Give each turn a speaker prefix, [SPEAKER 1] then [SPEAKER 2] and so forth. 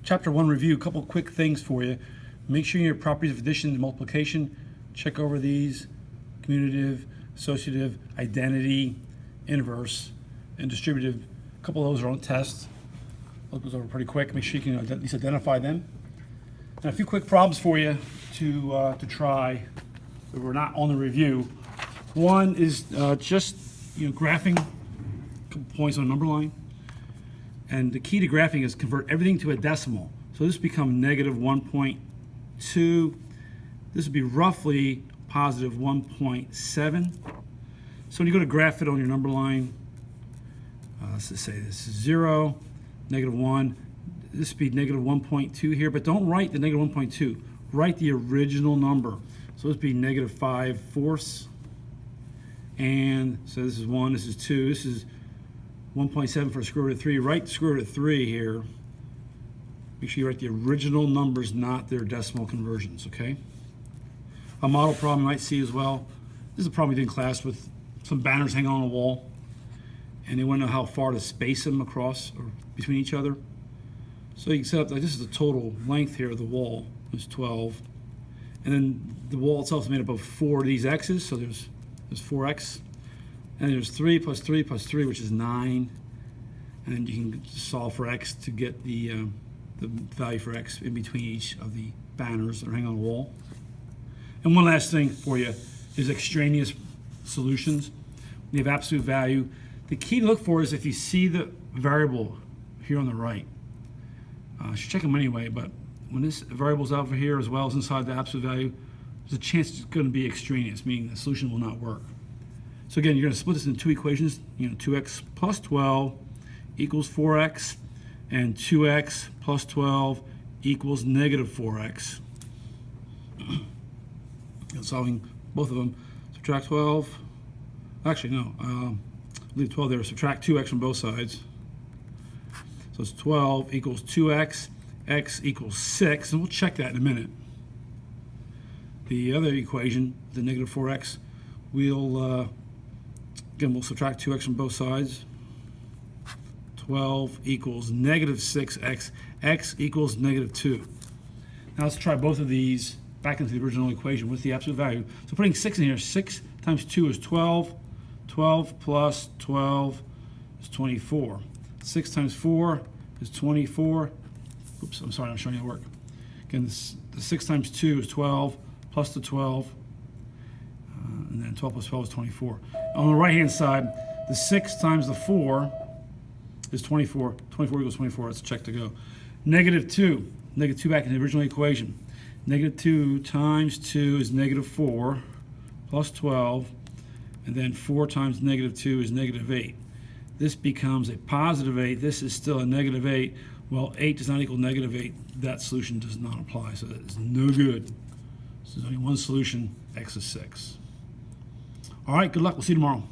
[SPEAKER 1] Chapter 1 review, a couple quick things for you. Make sure your properties of addition and multiplication, check over these: commutative, associative, identity, inverse, and distributive. A couple of those are on test. Look those over pretty quick. Make sure you can at least identify them. And a few quick problems for you to try that were not on the review. One is just graphing a couple points on a number line. And the key to graphing is convert everything to a decimal. So this becomes negative 1.2. This would be roughly positive 1.7. So when you go to graph it on your number line, let's just say this is 0, negative 1. This would be negative 1.2 here, but don't write the negative 1.2. Write the original number. So this would be negative 5/4. And so this is 1, this is 2, this is 1.7 for square root of 3. Write the square root of 3 here. Make sure you write the original numbers, not their decimal conversions, okay? A model problem you might see as well. This is a problem we did in class with some banners hanging on a wall, and they want to know how far to space them across or between each other. So you can set up, like, this is the total length here of the wall, is 12. And then the wall itself is made up of 4 of these x's, so there's 4x. And there's 3 plus 3 plus 3, which is 9. And then you can solve for x to get the value for x in between each of the banners that are hanging on the wall. And one last thing for you is extraneous solutions. We have absolute value. The key to look for is if you see the variable here on the right. You should check them anyway, but when this variable's out over here as well as inside the absolute value, there's a chance it's going to be extraneous, meaning the solution will not work. So again, you're going to split this into two equations. 2x plus 12 equals 4x, and 2x plus 12 equals negative 4x. And solving both of them, subtract 12. Actually, no. Leave 12 there. Subtract 2x from both sides. So it's 12 equals 2x. X equals 6, and we'll check that in a minute. The other equation, the negative 4x, we'll subtract 2x from both sides. 12 equals negative 6x. X equals negative 2. Now let's try both of these back into the original equation with the absolute value. So putting 6 in here, 6 times 2 is 12. 12 plus 12 is 24. 6 times 4 is 24. Oops, I'm sorry, I'm showing you the work. Again, the 6 times 2 is 12, plus the 12. And then 12 plus 12 is 24. On the right-hand side, the 6 times the 4 is 24. 24 equals 24. That's a check to go. Negative 2. Negative 2 back in the original equation. Negative 2 times 2 is negative 4, plus 12. And then 4 times negative 2 is negative 8. This becomes a positive 8. This is still a negative 8. Well, 8 does not equal negative 8. That solution does not apply, so that is no good. So there's only one solution, x is 6. All right, good luck. We'll see you tomorrow.